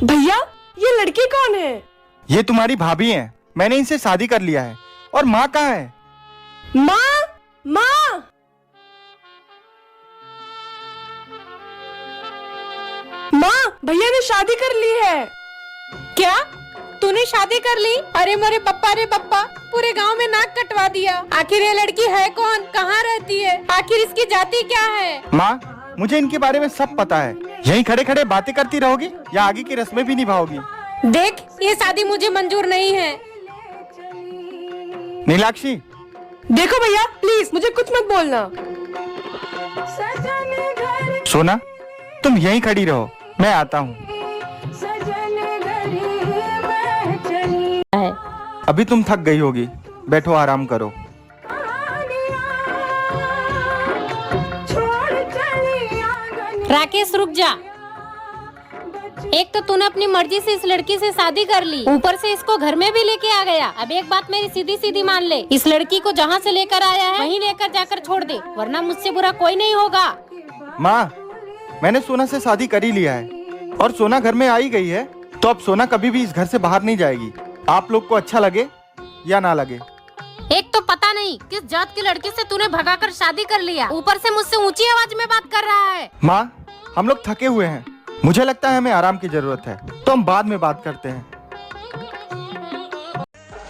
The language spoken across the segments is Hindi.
भैया ये लड़की कौन है? ये तुम्हारी भाभी है, मैंने इनसे शादी कर लिया है। और माँ कहाँ है? माँ, माँ। माँ, भैया ने शादी कर ली है। क्या तूने शादी कर ली? अरे मरे बप्पा रे बप्पा, पूरे गांव में नाक कटवा दिया। आखिर ये लड़की है कौन, कहाँ रहती है, आखिर इसकी जाति क्या है? माँ, मुझे इनके बारे में सब पता है। यहीं खड़े खड़े बातें करती रहोगी या आगे की रस्में भी निभाओगी? देख, ये शादी मुझे मंजूर नहीं है। नीलाक्षी, देखो भैया, प्लीज मुझे कुछ मत बोलना। सोना, तुम यहीं खड़ी रहो, मैं आता हूँ। अभी तुम थक गई होगी, बैठो आराम करो। राकेश रुक जा। एक तो तूने अपनी मर्जी से इस लड़की से शादी कर ली, ऊपर से इसको घर में भी लेके आ गया। अब एक बात मेरी सीधी सीधी मान ले, इस लड़की को जहाँ से लेकर आया है वहीं लेकर जाकर छोड़ दे, वरना मुझसे बुरा कोई नहीं होगा। माँ, मैंने सोना से शादी कर ही लिया है और सोना घर में आ ही गई है, तो अब सोना कभी भी इस घर से बाहर नहीं जाएगी। आप लोग को अच्छा लगे या ना लगे। एक तो पता नहीं किस जात की लड़की से तूने भगाकर शादी कर लिया, ऊपर से मुझसे ऊंची आवाज में बात कर रहा है। माँ, हम लोग थके हुए हैं, मुझे लगता है हमें आराम की जरूरत है, तो हम बाद में बात करते हैं।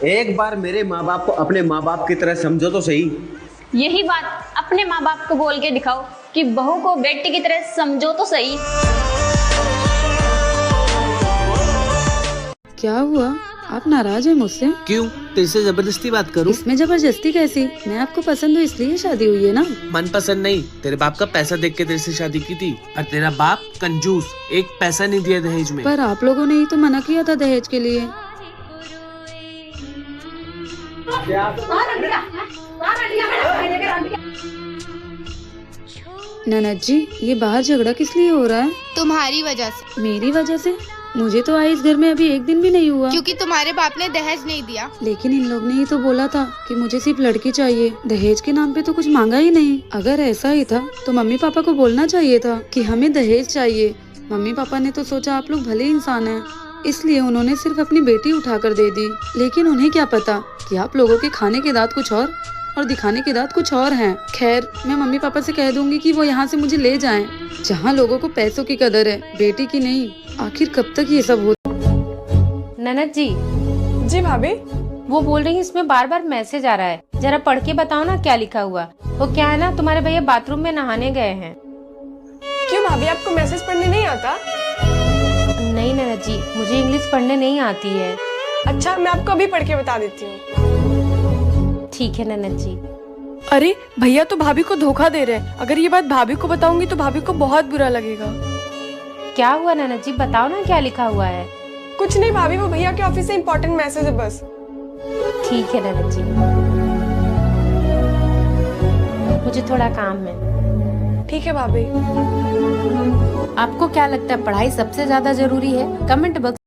एक बार मेरे माँ बाप को अपने माँ बाप की तरह समझो तो सही। यही बात अपने माँ बाप को बोल के दिखाओ कि बहू को बेटी की तरह समझो तो सही। क्या हुआ, आप नाराज हैं मुझसे? क्यों, तेरे से जबरदस्ती बात करूं? इसमें जबरदस्ती कैसी? मैं आपको पसंद हूँ इसलिए शादी हुई है ना। मन पसंद नहीं, तेरे बाप का पैसा देख के तेरे से शादी की थी, और तेरा बाप कंजूस, एक पैसा नहीं दिया दहेज में। पर आप लोगों ने ही तो मना किया था दहेज के लिए। ननद जी, ये बाहर झगड़ा किस लिए हो रहा है? तुम्हारी वजह से। मेरी वजह से? मुझे तो आए इस घर में अभी एक दिन भी नहीं हुआ। क्योंकि तुम्हारे बाप ने दहेज नहीं दिया। लेकिन इन लोग ने ही तो बोला था कि मुझे सिर्फ लड़की चाहिए, दहेज के नाम पे तो कुछ मांगा ही नहीं। अगर ऐसा ही था तो मम्मी पापा को बोलना चाहिए था कि हमें दहेज चाहिए। मम्मी पापा ने तो सोचा आप लोग भले इंसान हैं, इसलिए उन्होंने सिर्फ अपनी बेटी उठा कर दे दी। लेकिन उन्हें क्या पता कि आप लोगों के खाने के दांत कुछ और दिखाने के दांत कुछ और हैं। खैर, मैं मम्मी पापा से कह दूंगी कि वो यहाँ से मुझे ले जाएं। जहाँ लोगों को पैसों की कदर है, बेटी की नहीं। आखिर कब तक ये सब होता? ननद जी। जी भाभी। वो बोल रही है इसमें बार बार मैसेज आ रहा है, जरा पढ़ के बताओ ना क्या लिखा हुआ। वो क्या है ना, तुम्हारे भैया बाथरूम में नहाने गए हैं। क्यों भाभी, आपको मैसेज पढ़ने नहीं आता? नहीं ननद जी, मुझे इंग्लिश पढ़ने नहीं आती है। अच्छा, मैं आपको अभी पढ़ के बता देती हूँ। ठीक है ननद जी। अरे भैया तो भाभी को धोखा दे रहे हैं। अगर ये बात भाभी को बताऊंगी तो भाभी को बहुत बुरा लगेगा। क्या हुआ ननद जी, बताओ ना क्या लिखा हुआ है। कुछ नहीं भाभी, वो भैया के ऑफिस से इम्पोर्टेंट मैसेज है बस। ठीक है ननद जी, मुझे थोड़ा काम है। ठीक है भाभी। आपको क्या लगता है पढ़ाई सबसे ज्यादा जरूरी है? Comment box